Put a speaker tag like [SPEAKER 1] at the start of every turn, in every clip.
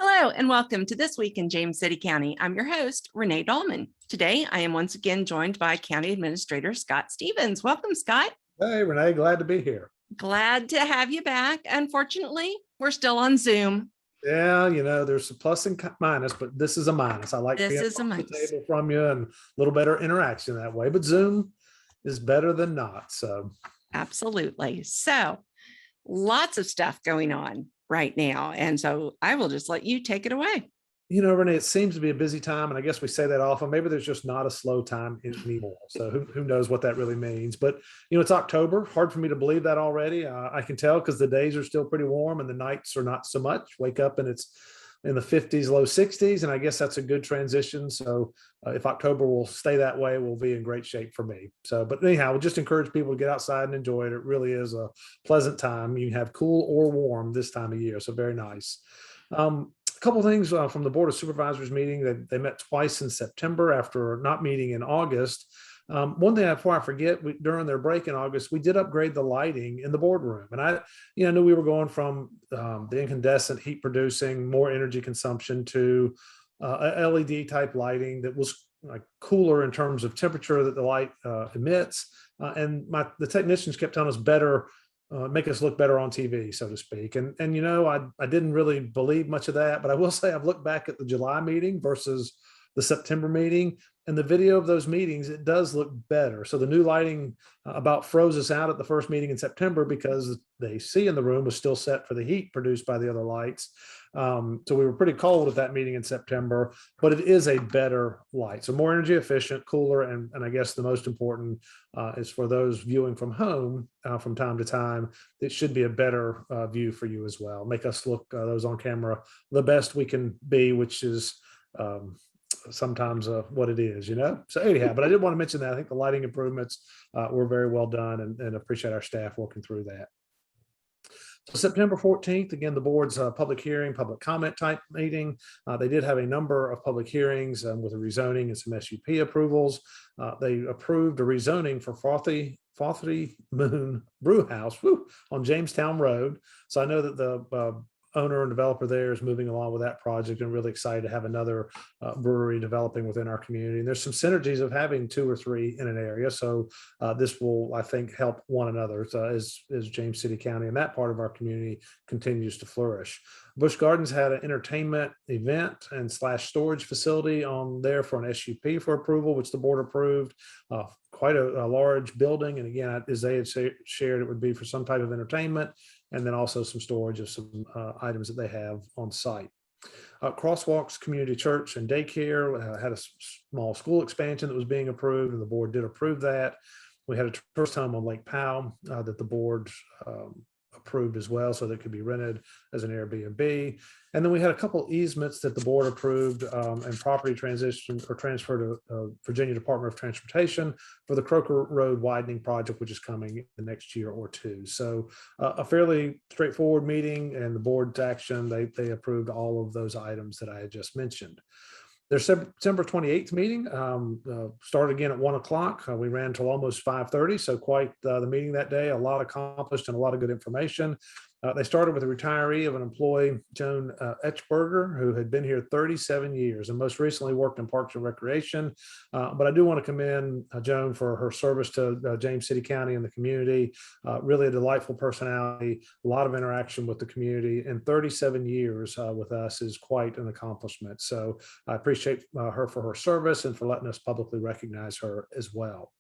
[SPEAKER 1] Hello and welcome to This Week in James City County. I'm your host, Renee Dahlman. Today, I am once again joined by County Administrator Scott Stevens. Welcome, Scott.
[SPEAKER 2] Hey, Renee, glad to be here.
[SPEAKER 1] Glad to have you back. Unfortunately, we're still on Zoom.
[SPEAKER 2] Yeah, there's a plus and minus, but this is a minus. I like
[SPEAKER 1] This
[SPEAKER 2] being
[SPEAKER 1] is a
[SPEAKER 2] across the
[SPEAKER 1] minus.
[SPEAKER 2] table from you and a little better interaction that way, but Zoom is better than not. So,
[SPEAKER 1] Absolutely. So, lots of stuff going on right now. And so I will just let you take it away.
[SPEAKER 2] Renee, it seems to be a busy time, and I guess we say that often. Maybe there's just not a slow time anymore. So who knows what that really means? But it's October. Hard for me to believe that already. I can tell because the days are still pretty warm and the nights are not so much. Wake up and it's in the 50s, low 60s, and I guess that's a good transition. So if October will stay that way, we'll be in great shape for me. So, but anyhow, we'll just encourage people to get outside and enjoy it. It really is a pleasant time. You can have cool or warm this time of year, so very nice. A couple of things from the Board of Supervisors meeting that they met twice in September after not meeting in August. One thing before I forget, during their break in August, we did upgrade the lighting in the boardroom, and I knew we were going from the incandescent heat producing, more energy consumption to a LED type lighting that was like cooler in terms of temperature that the light emits. And the technicians kept telling us better. Make us look better on TV, so to speak. And I didn't really believe much of that, but I will say I've looked back at the July meeting versus the September meeting, and the video of those meetings, it does look better. So the new lighting about froze us out at the first meeting in September because the AC in the room was still set for the heat produced by the other lights. So we were pretty cold at that meeting in September, but it is a better light. So more energy efficient, cooler, and I guess the most important is for those viewing from home from time to time, it should be a better view for you as well. Make us look, those on camera, the best we can be, which is sometimes what it is. So anyhow, but I did want to mention that I think the lighting improvements were very well done, and appreciate our staff working through that. So September 14th, again, the board's public hearing, public comment type meeting. They did have a number of public hearings with a rezoning and some SUP approvals. They approved a rezoning for Frothy Moon Brew House on Jamestown Road. So I know that the owner and developer there is moving along with that project, and really excited to have another brewery developing within our community. And there's some synergies of having two or three in an area. So this will, I think, help one another as James City County and that part of our community continues to flourish. Busch Gardens had an entertainment event and / storage facility on there for an SUP for approval, which the board approved. Quite a large building. And again, as they had shared, it would be for some type of entertainment, and then also some storage of some items that they have on site. Crosswalks Community Church and Daycare had a small school expansion that was being approved, and the board did approve that. We had a first home on Lake Powell that the board approved as well, so that could be rented as an Airbnb. And then we had a couple easements that the board approved and property transition or transfer to Virginia Department of Transportation for the Croker Road widening project, which is coming the next year or two. So a fairly straightforward meeting, and the board's action, they approved all of those items that I had just mentioned. Their September 28th meeting started again at 1 o'clock. We ran until almost 5:30, so quite the meeting that day. A lot accomplished and a lot of good information. They started with a retiree of an employee, Joan Etchberger, who had been here 37 years and most recently worked in Parks and Recreation. But I do want to commend Joan for her service to James City County and the community. Really a delightful personality, a lot of interaction with the community, and 37 years with us is quite an accomplishment. So I appreciate her for her service and for letting us publicly recognize her as well.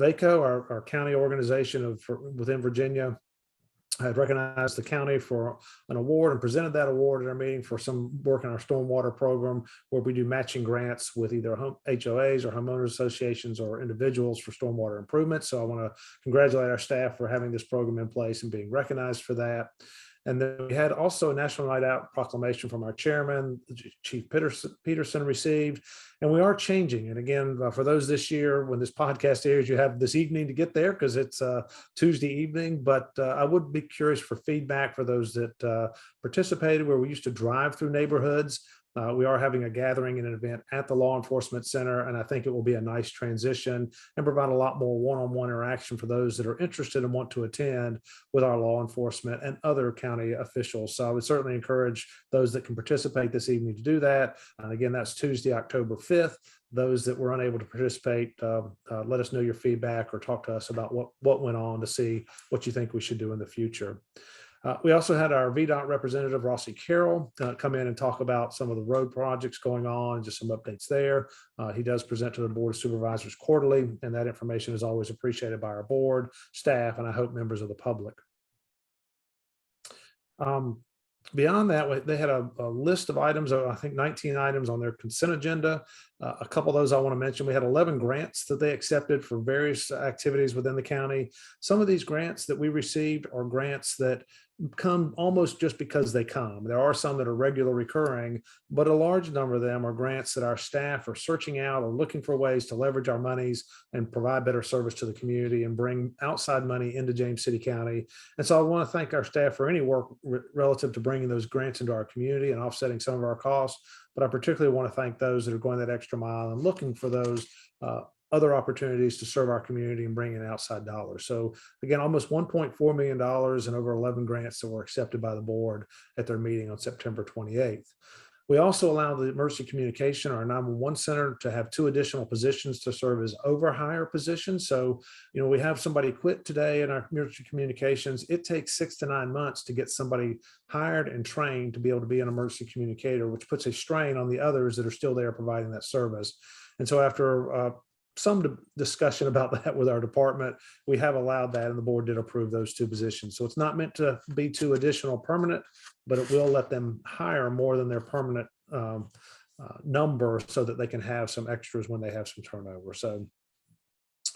[SPEAKER 2] VACO, our county organization within Virginia, had recognized the county for an award and presented that award at our meeting for some work in our stormwater program, where we do matching grants with either HOAs or homeowners associations or individuals for stormwater improvements. So I want to congratulate our staff for having this program in place and being recognized for that. And then we had also a National Night Out proclamation from our chairman, Chief Peterson received, and we are changing. And again, for those this year, when this podcast airs, you have this evening to get there because it's Tuesday evening. But I would be curious for feedback for those that participated, where we used to drive through neighborhoods. We are having a gathering and an event at the Law Enforcement Center, and I think it will be a nice transition and provide a lot more one-on-one interaction for those that are interested and want to attend with our law enforcement and other county officials. So I would certainly encourage those that can participate this evening to do that. And again, that's Tuesday, October 5th. Those that were unable to participate, let us know your feedback or talk to us about what went on to see what you think we should do in the future. We also had our VDOT representative, Rossi Carroll, come in and talk about some of the road projects going on, just some updates there. He does present to the Board of Supervisors quarterly, and that information is always appreciated by our board, staff, and I hope members of the public. Beyond that, they had a list of items, I think 19 items on their consent agenda. A couple of those I want to mention. We had 11 grants that they accepted for various activities within the county. Some of these grants that we received are grants that come almost just because they come. There are some that are regular recurring, but a large number of them are grants that our staff are searching out or looking for ways to leverage our monies and provide better service to the community and bring outside money into James City County. And so I want to thank our staff for any work relative to bringing those grants into our community and offsetting some of our costs. But I particularly want to thank those that are going that extra mile and looking for those other opportunities to serve our community and bring in outside dollars. So again, almost $1.4 million and over 11 grants that were accepted by the board at their meeting on September 28th. We also allowed the emergency communication, our 911 center, to have 2 additional positions to serve as overhire positions. So, we have somebody quit today in our emergency communications. It takes 6 to 9 months to get somebody hired and trained to be able to be an emergency communicator, which puts a strain on the others that are still there providing that service. And so after some discussion about that with our department, we have allowed that, and the board did approve those 2 positions. So it's not meant to be 2 additional permanent, but it will let them hire more than their permanent number so that they can have some extras when they have some turnover. So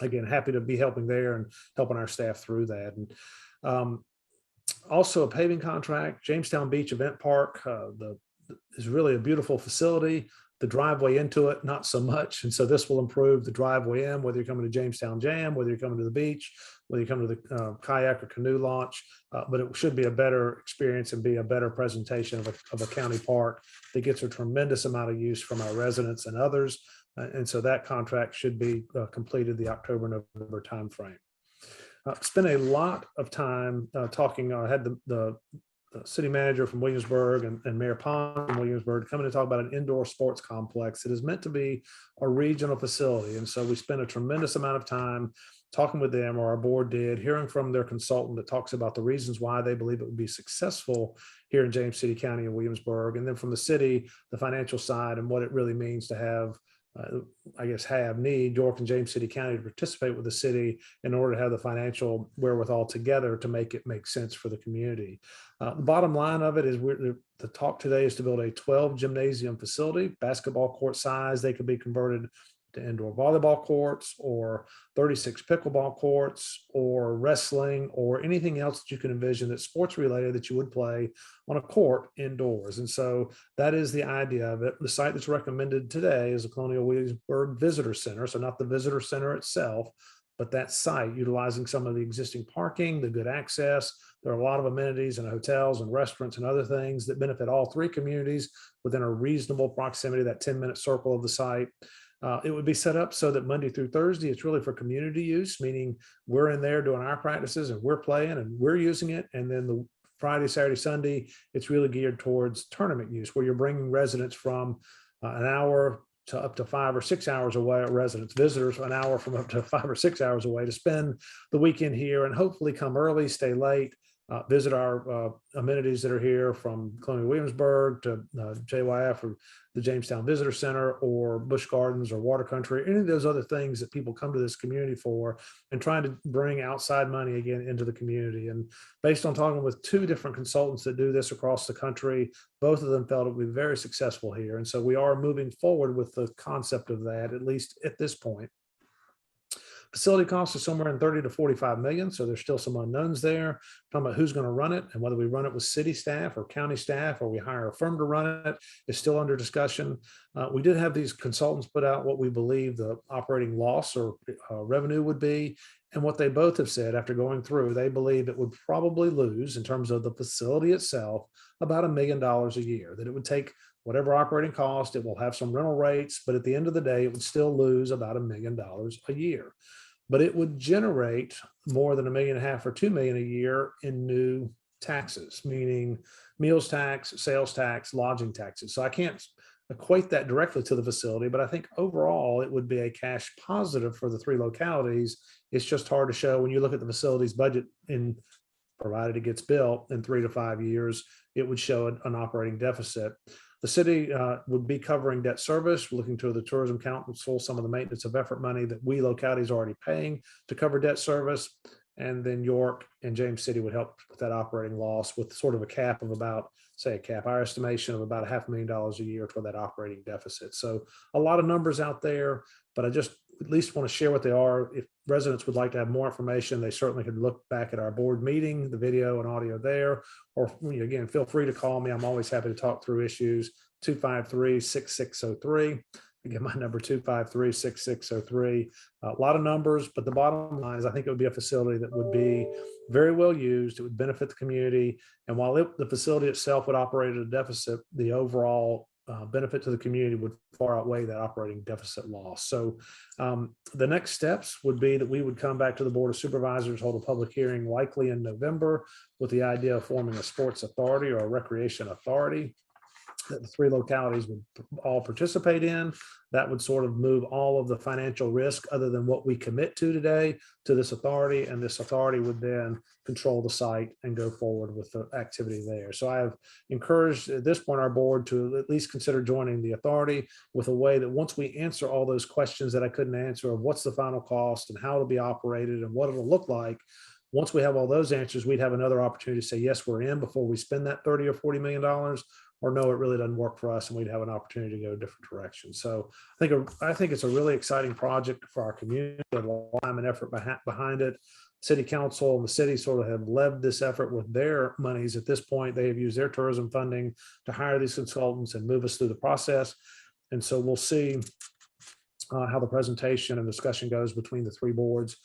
[SPEAKER 2] again, happy to be helping there and helping our staff through that. And also a paving contract, Jamestown Beach Event Park, is really a beautiful facility. The driveway into it, not so much. And so this will improve the driveway in, whether you're coming to Jamestown Jam, whether you're coming to the beach, whether you're coming to the kayak or canoe launch, but it should be a better experience and be a better presentation of a county park that gets a tremendous amount of use from our residents and others. And so that contract should be completed the October-November timeframe. Spent a lot of time talking. I had the city manager from Williamsburg and Mayor Pond from Williamsburg coming to talk about an indoor sports complex that is meant to be a regional facility. And so we spent a tremendous amount of time talking with them, or our board did, hearing from their consultant that talks about the reasons why they believe it would be successful here in James City County and Williamsburg. And then from the city, the financial side and what it really means to have need York and James City County to participate with the city in order to have the financial wherewithal together to make it make sense for the community. The bottom line of it is the talk today is to build a 12 gymnasium facility, basketball court size. They could be converted to indoor volleyball courts or 36 pickleball courts or wrestling or anything else that you can envision that's sports related that you would play on a court indoors. And so that is the idea of it. The site that's recommended today is the Colonial Williamsburg Visitor Center. So not the visitor center itself, but that site utilizing some of the existing parking, the good access. There are a lot of amenities and hotels and restaurants and other things that benefit all 3 communities within a reasonable proximity, that 10-minute circle of the site. It would be set up so that Monday through Thursday, it's really for community use, meaning we're in there doing our practices and we're playing and we're using it. And then the Friday, Saturday, Sunday, it's really geared towards tournament use, where you're bringing residents from an hour to up to 5 or 6 hours away, residents, visitors an hour from up to 5 or 6 hours away to spend the weekend here and hopefully come early, stay late, visit our amenities that are here from Colonial Williamsburg to JYF or the Jamestown Visitor Center or Busch Gardens or Water Country, any of those other things that people come to this community for, and trying to bring outside money again into the community. And based on talking with 2 different consultants that do this across the country, both of them felt it would be very successful here. And so we are moving forward with the concept of that, at least at this point. Facility costs are somewhere in 30 to 45 million. So there's still some unknowns there. Talking about who's going to run it and whether we run it with city staff or county staff, or we hire a firm to run it is still under discussion. We did have these consultants put out what we believe the operating loss or revenue would be. And what they both have said after going through, they believe it would probably lose in terms of the facility itself about $1 million a year, that it would take whatever operating cost, it will have some rental rates, but at the end of the day, it would still lose about $1 million a year. But it would generate more than $1.5 million or $2 million a year in new taxes, meaning meals tax, sales tax, lodging taxes. So I can't equate that directly to the facility, but I think overall it would be a cash positive for the three localities. It's just hard to show when you look at the facility's budget, in provided it gets built in 3 to 5 years, it would show an operating deficit. The city would be covering debt service, looking to the tourism council, some of the maintenance of effort money that we localities are already paying to cover debt service. And then York and James City would help with that operating loss with sort of a cap of about, say, our estimation of about $500,000 a year toward that operating deficit. So a lot of numbers out there, but I just at least want to share what they are. If residents would like to have more information, they certainly could look back at our board meeting, the video and audio there, or again, feel free to call me. I'm always happy to talk through issues. 253-6603. Again, my number 253-6603. A lot of numbers, but the bottom line is I think it would be a facility that would be very well used. It would benefit the community. And while the facility itself would operate at a deficit, the overall benefit to the community would far outweigh that operating deficit loss. So the next steps would be that we would come back to the Board of Supervisors, hold a public hearing likely in November with the idea of forming a sports authority or a recreation authority that the three localities would all participate in. That would sort of move all of the financial risk other than what we commit to today to this authority. And this authority would then control the site and go forward with the activity there. So I have encouraged at this point our board to at least consider joining the authority with a way that once we answer all those questions that I couldn't answer of what's the final cost and how it'll be operated and what it'll look like, once we have all those answers, we'd have another opportunity to say, yes, we're in before we spend that $30 or $40 million, or no, it really doesn't work for us, and we'd have an opportunity to go a different direction. So I think it's a really exciting project for our community. There's a lot of time and effort behind it. City council and the city sort of have led this effort with their monies. At this point, they have used their tourism funding to hire these consultants and move us through the process. And so we'll see how the presentation and discussion goes between the three boards.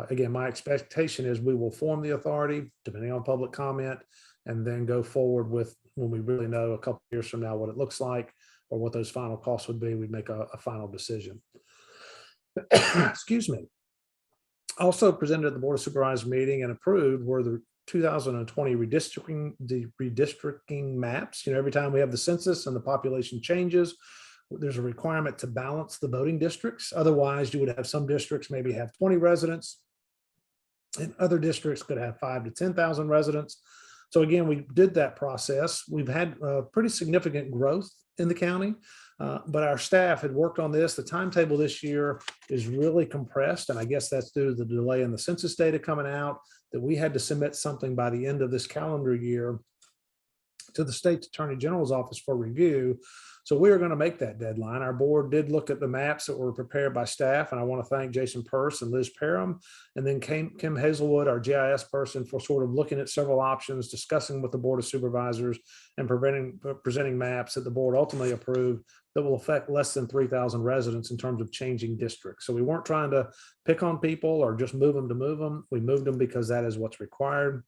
[SPEAKER 2] Again, my expectation is we will form the authority depending on public comment, and then go forward with, when we really know a couple of years from now what it looks like or what those final costs would be, we'd make a final decision. Excuse me. Also presented at the Board of Supervisors meeting and approved were the 2020 redistricting maps. Every time we have the census and the population changes, there's a requirement to balance the voting districts. Otherwise, you would have some districts maybe have 20 residents, and other districts could have 5,000 to 10,000 residents. So again, we did that process. We've had pretty significant growth in the county, but our staff had worked on this. The timetable this year is really compressed, and I guess that's due to the delay in the census data coming out, that we had to submit something by the end of this calendar year to the State Attorney General's office for review. So we are going to make that deadline. Our board did look at the maps that were prepared by staff, and I want to thank Jason Purse and Liz Parham, and then Kim Hazelwood, our GIS person, for sort of looking at several options, discussing with the Board of Supervisors, and presenting maps that the board ultimately approved that will affect less than 3,000 residents in terms of changing districts. So we weren't trying to pick on people or just move them to move them. We moved them because that is what's required.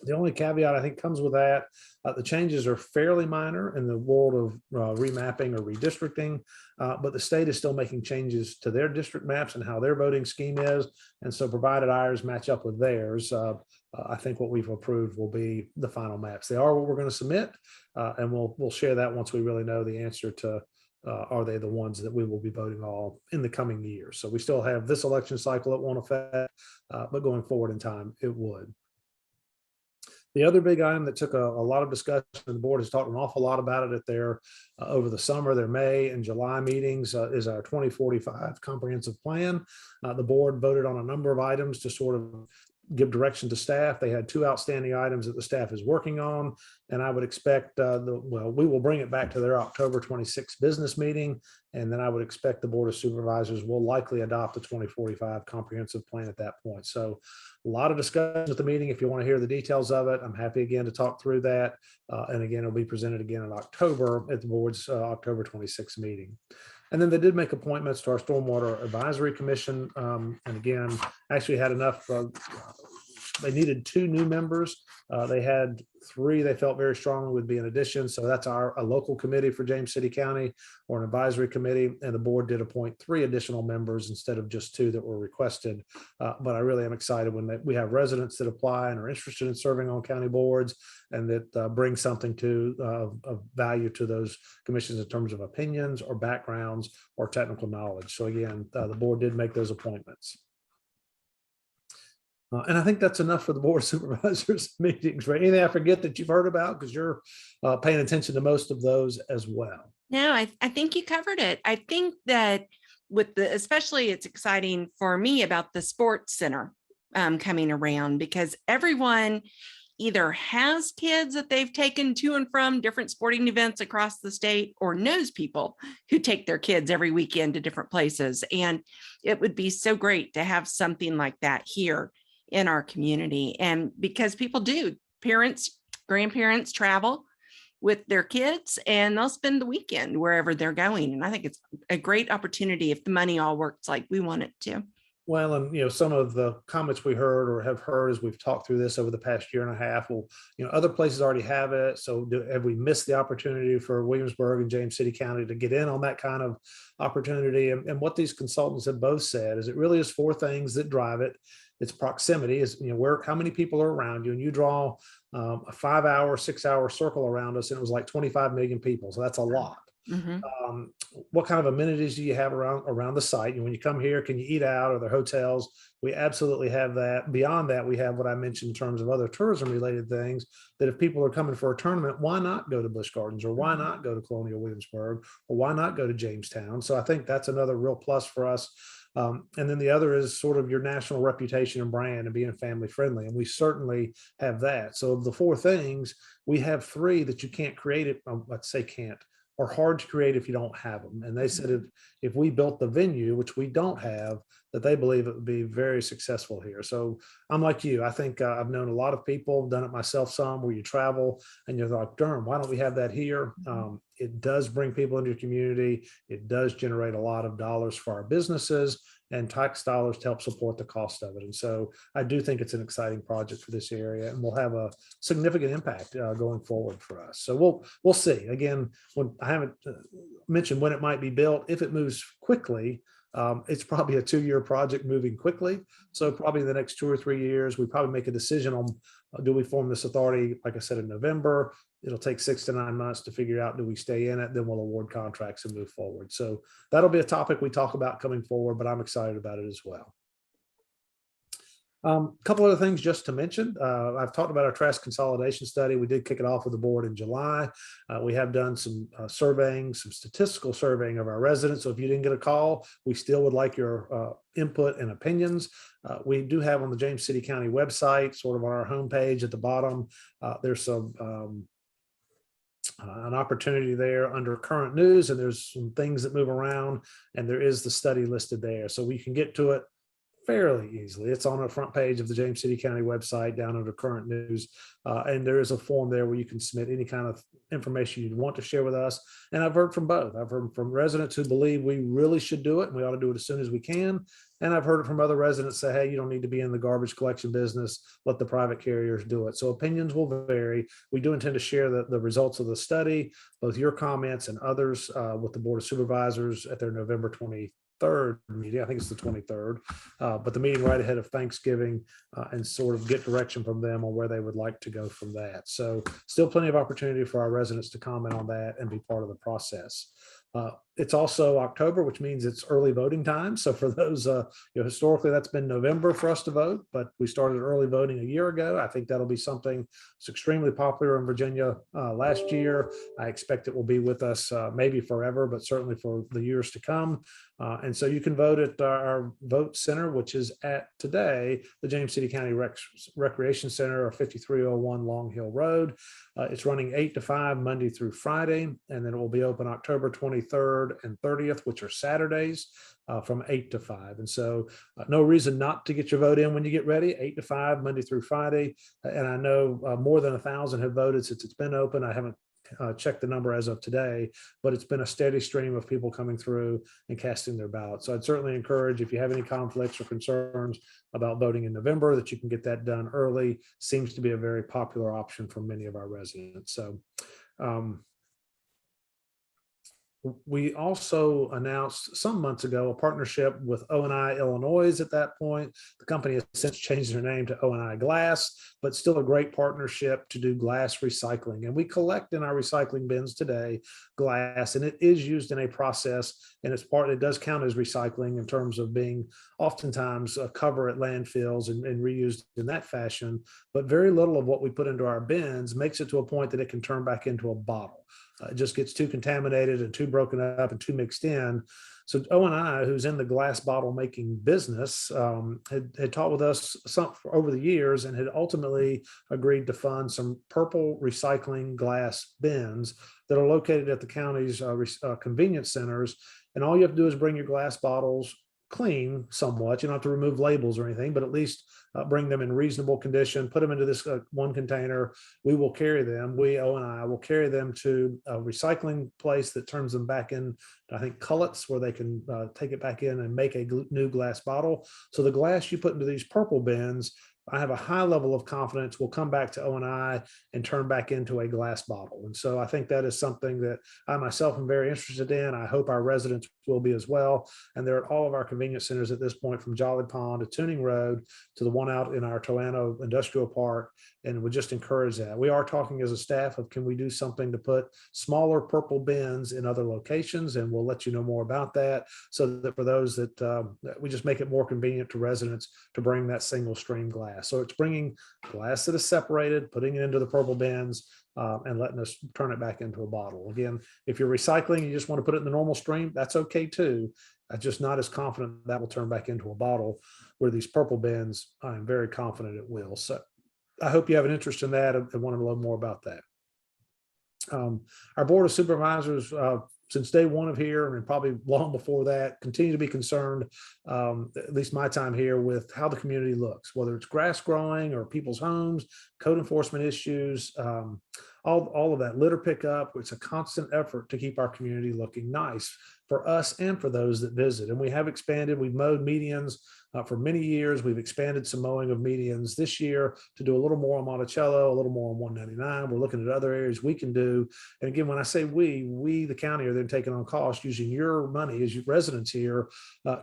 [SPEAKER 2] The only caveat I think comes with that, the changes are fairly minor in the world of remapping or redistricting, but the state is still making changes to their district maps and how their voting scheme is. And so provided ours match up with theirs, I think what we've approved will be the final maps. They are what we're going to submit, and we'll share that once we really know the answer to are they the ones that we will be voting all in the coming years. So we still have this election cycle it won't affect, but going forward in time, it would. The other big item that took a lot of discussion, and the board has talked an awful lot about it at their over the summer, their May and July meetings, is our 2045 comprehensive plan. The board voted on a number of items to sort of give direction to staff. They had two outstanding items that the staff is working on, and I would expect, we will bring it back to their October 26th business meeting, and then I would expect the Board of Supervisors will likely adopt the 2045 comprehensive plan at that point. So a lot of discussion at the meeting. If you want to hear the details of it, I'm happy again to talk through that. And again, it'll be presented again in October at the board's October 26th meeting. And then they did make appointments to our Stormwater Advisory Commission. And again, actually had enough they needed 2 new members. They had 3 they felt very strongly would be in addition. So that's a local committee for James City County, or an advisory committee. And the board did appoint 3 additional members instead of just 2 that were requested. But I really am excited when we have residents that apply and are interested in serving on county boards, and that bring something of value to those commissions in terms of opinions or backgrounds or technical knowledge. So again, the board did make those appointments. And I think that's enough for the board of supervisors meetings. Right? Anything I forget that you've heard about, because you're paying attention to most of those as well?
[SPEAKER 1] No, I think you covered it. I think that especially it's exciting for me about the sports center coming around, because everyone either has kids that they've taken to and from different sporting events across the state, or knows people who take their kids every weekend to different places. And it would be so great to have something like that here in our community. And because people do, parents, grandparents travel with their kids and they'll spend the weekend wherever they're going. And I think it's a great opportunity if the money all works like we want it to.
[SPEAKER 2] Well, and some of the comments we heard or have heard as we've talked through this over the past year and a half, well, other places already have it. So have we missed the opportunity for Williamsburg and James City County to get in on that kind of opportunity? And what these consultants have both said is it really is 4 things that drive it. It's proximity, is how many people are around you, and you draw a 5-hour, 6-hour circle around us, and it was like 25 million people. So that's a lot.
[SPEAKER 1] Mm-hmm.
[SPEAKER 2] What kind of amenities do you have around the site? And when you come here, can you eat out? Are there hotels? We absolutely have that. Beyond that, we have what I mentioned in terms of other tourism related things, that if people are coming for a tournament, why not go to Busch Gardens, or why not go to Colonial Williamsburg, or why not go to Jamestown? So I think that's another real plus for us. And then the other is sort of your national reputation and brand and being family friendly. And we certainly have that. So of the 4 things, we have 3 that you can't create it. Let's say can't, or hard to create if you don't have them. And they said if we built the venue, which we don't have, that they believe it would be very successful here. So I'm like you. I think I've known a lot of people, done it myself some, where you travel and you're like, Durham, why don't we have that here? It does bring people into your community. It does generate a lot of dollars for our businesses and tax dollars to help support the cost of it. And so I do think it's an exciting project for this area, and will have a significant impact going forward for us. So we'll see. Again, when I haven't mentioned when it might be built, if it moves quickly, it's probably a 2-year project moving quickly. So probably in the next 2 or 3 years, we probably make a decision on do we form this authority, like I said, in November. It'll take 6 to 9 months to figure out, do we stay in it? Then we'll award contracts and move forward. So that'll be a topic we talk about coming forward, but I'm excited about it as well. A couple other things just to mention. I've talked about our trash consolidation study. We did kick it off with the board in July. We have done some surveying, some statistical surveying of our residents. So if you didn't get a call, we still would like your input and opinions. We do have on the James City County website, sort of on our homepage at the bottom, there's some an opportunity there under current news, and there's some things that move around, and there is the study listed there. So we can get to it fairly easily. It's on the front page of the James City County website down under current news. And there is a form there where you can submit any kind of information you'd want to share with us. And I've heard from both. I've heard from residents who believe we really should do it and we ought to do it as soon as we can. And I've heard it from other residents say, hey, you don't need to be in the garbage collection business. Let the private carriers do it. So opinions will vary. We do intend to share the results of the study, both your comments and others, with the Board of Supervisors at their November 23rd meeting. I think it's the 23rd, but the meeting right ahead of Thanksgiving, and sort of get direction from them on where they would like to go from that. So still plenty of opportunity for our residents to comment on that and be part of the process. It's also October, which means it's early voting time. So for those, historically that's been November for us to vote, but we started early voting a year ago. I think that'll be something that's extremely popular in Virginia last year. I expect it will be with us maybe forever, but certainly for the years to come. And so you can vote at our vote center, which is at today, the James City County Recreation Center, 5301 Long Hill Road. It's running 8 to 5 Monday through Friday, and then it will be open October 23rd and 30th, which are Saturdays, from 8 to 5. And so no reason not to get your vote in when you get ready, 8 to 5 Monday through Friday. And I know more than 1,000 have voted since it's been open. I haven't check the number as of today, but it's been a steady stream of people coming through and casting their ballot. So I'd certainly encourage, if you have any conflicts or concerns about voting in November, that you can get that done early. Seems to be a very popular option for many of our residents. So we also announced some months ago a partnership with O&I Illinois. At that point, the company has since changed their name to O&I Glass, but still a great partnership to do glass recycling. And we collect in our recycling bins today glass, and it is used in a process, and it does count as recycling in terms of being oftentimes a cover at landfills and reused in that fashion. But very little of what we put into our bins makes it to a point that it can turn back into a bottle. It just gets too contaminated and too broken up and too mixed in. So O&I, who's in the glass bottle making business, had taught with us over the years, and had ultimately agreed to fund some purple recycling glass bins that are located at the county's convenience centers. And all you have to do is bring your glass bottles clean somewhat. You don't have to remove labels or anything, but at least bring them in reasonable condition, put them into this one container. We will carry them. We, O&I, will carry them to a recycling place that turns them back in, I think, cullets, where they can take it back in and make a new glass bottle. So the glass you put into these purple bins, I have a high level of confidence will come back to O&I and turn back into a glass bottle. And so I think that is something that I myself am very interested in. I hope our residents will be as well. And they're at all of our convenience centers at this point, from Jolly Pond to Tuning Road to the one out in our Toano Industrial Park. And we just encourage that. We are talking as a staff of, can we do something to put smaller purple bins in other locations? And we'll let you know more about that, so that for those that we just make it more convenient to residents to bring that single stream glass. So it's bringing glass that is separated, putting it into the purple bins, and letting us turn it back into a bottle. Again, if you're recycling, you just want to put it in the normal stream, that's okay too. I'm just not as confident that will turn back into a bottle. Where these purple bins, I'm very confident it will. So I hope you have an interest in that and want to learn more about that. Our Board of Supervisors, since day one of here, and probably long before that, continue to be concerned, at least my time here, with how the community looks, whether it's grass growing or people's homes, code enforcement issues, all of that, litter pickup. It's a constant effort to keep our community looking nice for us and for those that visit. And we have expanded. We've mowed medians for many years. We've expanded some mowing of medians this year to do a little more on Monticello, a little more on 199. We're looking at other areas we can do. And again, when I say we, the county, are then taking on cost using your money as your residents here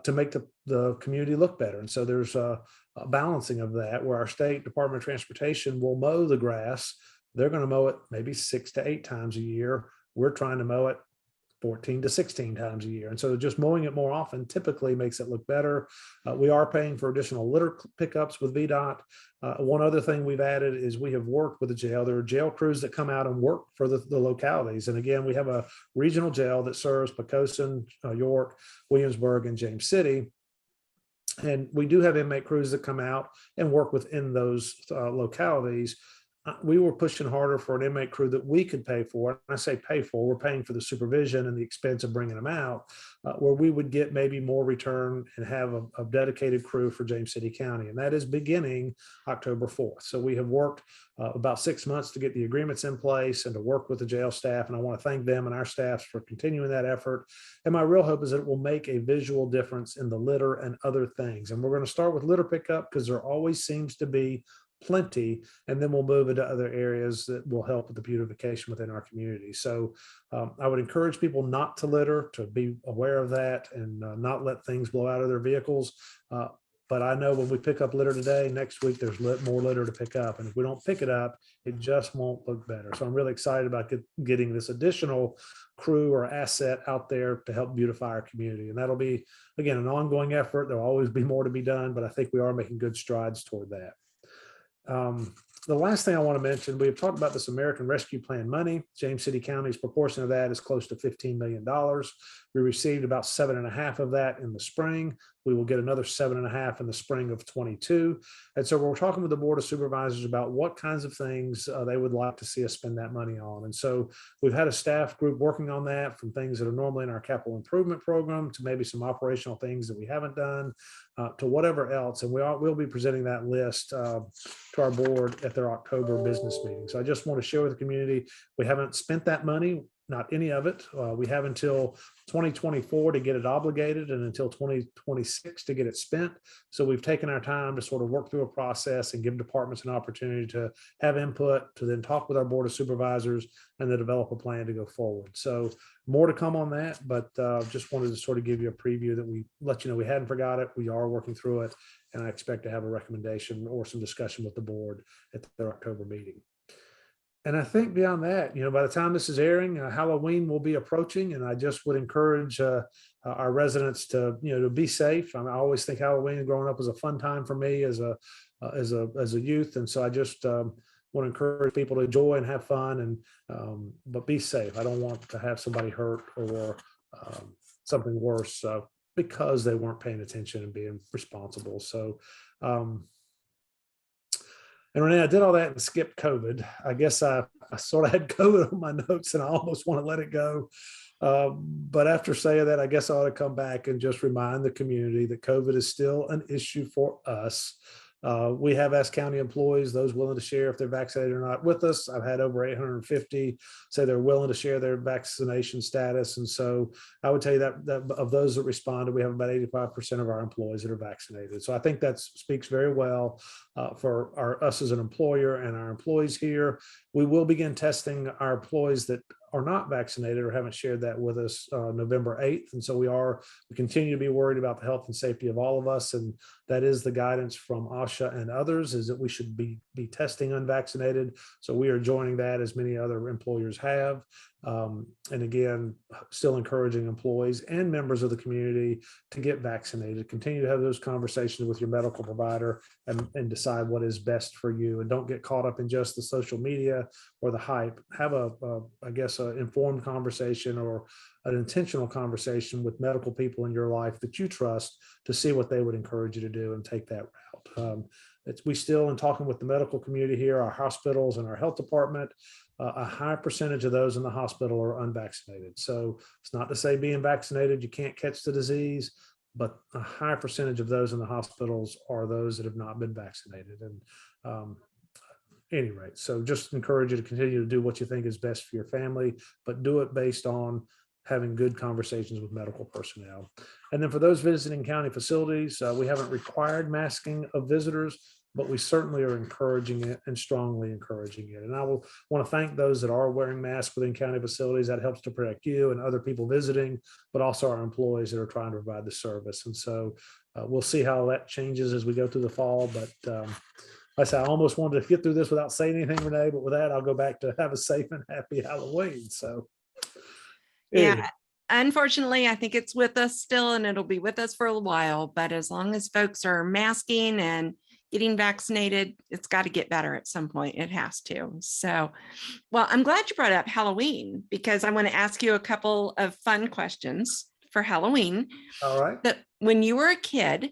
[SPEAKER 2] to make the community look better. And so there's a balancing of that, where our state Department of Transportation will mow the grass. They're going to mow it maybe 6 to 8 times a year. We're trying to mow it 14 to 16 times a year. And so just mowing it more often typically makes it look better. We are paying for additional litter pickups with VDOT. One other thing we've added is we have worked with the jail. There are jail crews that come out and work for the localities. And again, we have a regional jail that serves Poquoson, York, Williamsburg, and James City. And we do have inmate crews that come out and work within those localities. We were pushing harder for an inmate crew that we could pay for. And I say pay for, we're paying for the supervision and the expense of bringing them out, where we would get maybe more return and have a dedicated crew for James City County. And that is beginning October 4th. So we have worked about 6 months to get the agreements in place and to work with the jail staff. And I want to thank them and our staffs for continuing that effort. And my real hope is that it will make a visual difference in the litter and other things. And we're going to start with litter pickup, because there always seems to be plenty, and then we'll move into other areas that will help with the beautification within our community. So I would encourage people not to litter, to be aware of that, and not let things blow out of their vehicles. But I know when we pick up litter today, next week there's more litter to pick up. And if we don't pick it up, it just won't look better. So I'm really excited about getting this additional crew or asset out there to help beautify our community. And that'll be, again, an ongoing effort. There'll always be more to be done, but I think we are making good strides toward that. The last thing I want to mention, we've talked about this American Rescue Plan money. James City County's proportion of that is close to $15 million. We received about 7.5 of that in the spring. We will get another 7.5 in the spring of 22. And so we're talking with the Board of Supervisors about what kinds of things they would like to see us spend that money on. And so we've had a staff group working on that, from things that are normally in our capital improvement program to maybe some operational things that we haven't done, to whatever else. And we'll be presenting that list to our board at their October business meeting. So I just want to share with the community, we haven't spent that money, not any of it. We have until 2024 to get it obligated, and until 2026 to get it spent. So we've taken our time to sort of work through a process and give departments an opportunity to have input, to then talk with our Board of Supervisors and then develop a plan to go forward. So more to come on that, but just wanted to sort of give you a preview that we let you know we hadn't forgot it. We are working through it, and I expect to have a recommendation or some discussion with the board at their October meeting. And I think beyond that, by the time this is airing, Halloween will be approaching, and I just would encourage our residents to, to be safe. I always think Halloween growing up was a fun time for me as a youth, and so I just want to encourage people to enjoy and have fun, and but be safe. I don't want to have somebody hurt or something worse because they weren't paying attention and being responsible. So. And Renee, I did all that and skipped COVID. I guess I sort of had COVID on my notes and I almost want to let it go. But after saying that, I guess I ought to come back and just remind the community that COVID is still an issue for us. We have asked county employees, those willing to share if they're vaccinated or not, with us. I've had over 850 say they're willing to share their vaccination status. And so I would tell you that of those that responded, we have about 85% of our employees that are vaccinated. So I think that speaks very well for us as an employer and our employees here. We will begin testing our employees that are not vaccinated or haven't shared that with us November 8th. And so we continue to be worried about the health and safety of all of us. And that is the guidance from OSHA and others, is that we should be testing unvaccinated. So we are joining that, as many other employers have. And again, still encouraging employees and members of the community to get vaccinated. Continue to have those conversations with your medical provider and decide what is best for you. And don't get caught up in just the social media or the hype. Have an informed conversation or an intentional conversation with medical people in your life that you trust to see what they would encourage you to do and take that route. We still, in talking with the medical community here, our hospitals and our health department, a high percentage of those in the hospital are unvaccinated. So it's not to say being vaccinated, you can't catch the disease, but a high percentage of those in the hospitals are those that have not been vaccinated. And any rate, so just encourage you to continue to do what you think is best for your family, but do it based on having good conversations with medical personnel. And then for those visiting county facilities, we haven't required masking of visitors, but we certainly are encouraging it and strongly encouraging it. And I will want to thank those that are wearing masks within county facilities. That helps to protect you and other people visiting, but also our employees that are trying to provide the service. And so we'll see how that changes as we go through the fall. But I almost wanted to get through this without saying anything, Renee, but with that, I'll go back to have a safe and happy Halloween. So.
[SPEAKER 1] Yeah, unfortunately, I think it's with us still, and it'll be with us for a while. But as long as folks are masking and getting vaccinated, it's got to get better at some point. It has to. So, well, I'm glad you brought up Halloween, because I want to ask you a couple of fun questions for Halloween.
[SPEAKER 2] All right.
[SPEAKER 1] That when you were a kid,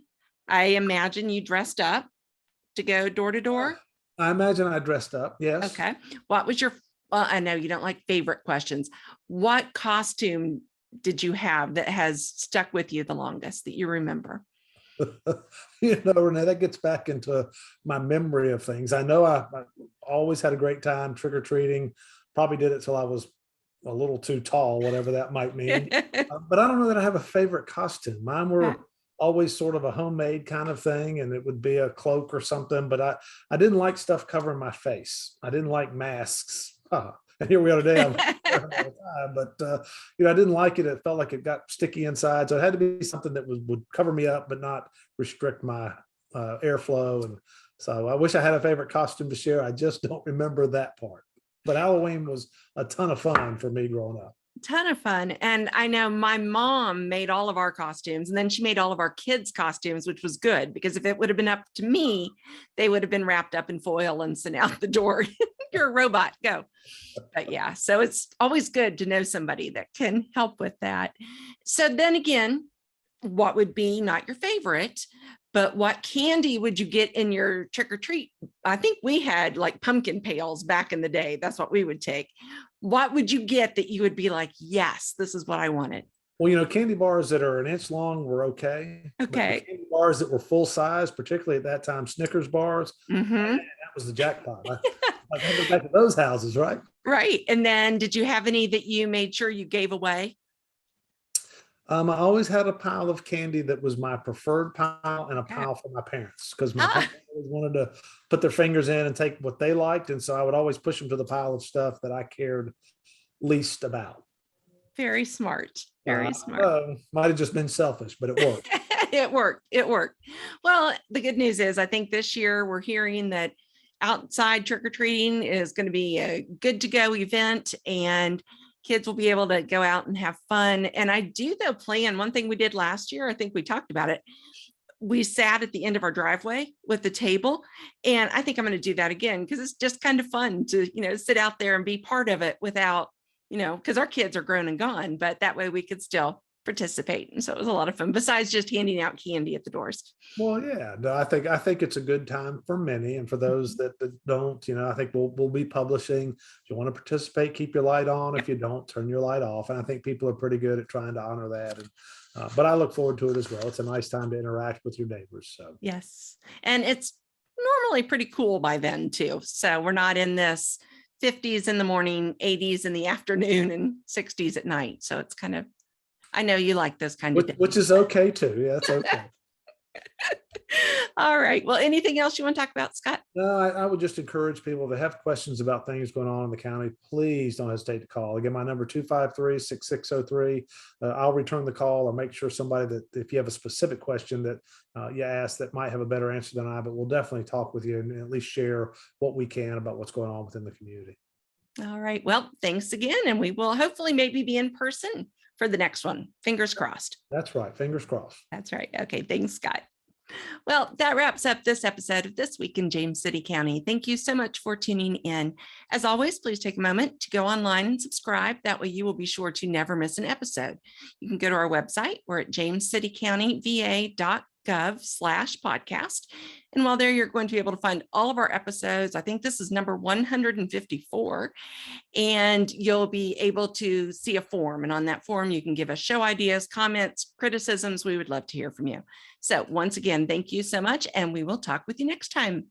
[SPEAKER 1] I imagine you dressed up to go door to door.
[SPEAKER 2] I imagine I dressed up. Yes.
[SPEAKER 1] Okay. What was well, I know you don't like favorite questions. What costume did you have that has stuck with you the longest that you remember?
[SPEAKER 2] Renee, that gets back into my memory of things. I know I always had a great time trick-or-treating. Probably did it till I was a little too tall, whatever that might mean. But I don't know that I have a favorite costume. Mine were always sort of a homemade kind of thing, and it would be a cloak or something. But I didn't like stuff covering my face. I didn't like masks. And here we are today. But I didn't like it. It felt like it got sticky inside, so it had to be something that would cover me up but not restrict my airflow. And so I wish I had a favorite costume to share. I just don't remember that part. But Halloween was a ton of fun for me growing up.
[SPEAKER 1] Ton of fun. And I know my mom made all of our costumes, and then she made all of our kids' costumes, which was good, because if it would have been up to me, they would have been wrapped up in foil and sent out the door. You're a robot, go. But yeah, so it's always good to know somebody that can help with that. So then again, what would be not your favorite, but what candy would you get in your trick or treat? I think we had like pumpkin pails back in the day. That's what we would take. What would you get that you would be like, yes, this is what I wanted?
[SPEAKER 2] Well, candy bars that are an inch long were okay. But the
[SPEAKER 1] Okay.
[SPEAKER 2] candy bars that were full size, particularly at that time, Snickers bars,
[SPEAKER 1] Hmm.
[SPEAKER 2] that was the jackpot. I remember back at those houses, right?
[SPEAKER 1] Right. And then did you have any that you made sure you gave away?
[SPEAKER 2] I always had a pile of candy that was my preferred pile and a
[SPEAKER 1] Okay.
[SPEAKER 2] pile for my parents because my
[SPEAKER 1] Ah,
[SPEAKER 2] parents always wanted to put their fingers in and take what they liked. And so I would always push them to the pile of stuff that I cared least about.
[SPEAKER 1] very smart. Very smart.
[SPEAKER 2] Might have just been selfish, but it worked.
[SPEAKER 1] It worked. It worked. Well, the good news is I think this year we're hearing that outside trick or treating is going to be a good to go event and kids will be able to go out and have fun. And I do though plan one thing we did last year. I think we talked about it. We sat at the end of our driveway with the table. And I think I'm going to do that again because it's just kind of fun to, sit out there and be part of it without, because our kids are grown and gone, but that way we could still participate. And so it was a lot of fun besides just handing out candy at the doors.
[SPEAKER 2] Well, yeah, no, I think it's a good time for many, and for those that don't, I think we'll be publishing. If you want to participate, keep your light on. If you don't, turn your light off. And I think people are pretty good at trying to honor that. And but I look forward to it as well. It's a nice time to interact with your neighbors. So
[SPEAKER 1] Yes. And it's normally pretty cool by then too. So we're not in this 50s in the morning, 80s in the afternoon, and 60s at night. So it's kind of, I know you like this kind of
[SPEAKER 2] which is okay too. Yeah, that's okay.
[SPEAKER 1] All right. Well, anything else you want to talk about, Scott?
[SPEAKER 2] No, I would just encourage people to have questions about things going on in the county. Please don't hesitate to call. Again, my number 253-6603. I'll return the call or make sure somebody that if you have a specific question that you ask that might have a better answer than I, but we'll definitely talk with you and at least share what we can about what's going on within the community.
[SPEAKER 1] All right. Well, thanks again. And we will hopefully maybe be in person for the next one. Fingers crossed.
[SPEAKER 2] That's right. Fingers crossed.
[SPEAKER 1] That's right. Okay. Thanks, Scott. Well, that wraps up this episode of This Week in James City County. Thank you so much for tuning in. As always, please take a moment to go online and subscribe. That way you will be sure to never miss an episode. You can go to our website. We're at jamescitycountyva.gov/podcast. And while there, you're going to be able to find all of our episodes. I think this is number 154. And you'll be able to see a form. And on that form, you can give us show ideas, comments, criticisms. We would love to hear from you. So once again, thank you so much. And we will talk with you next time.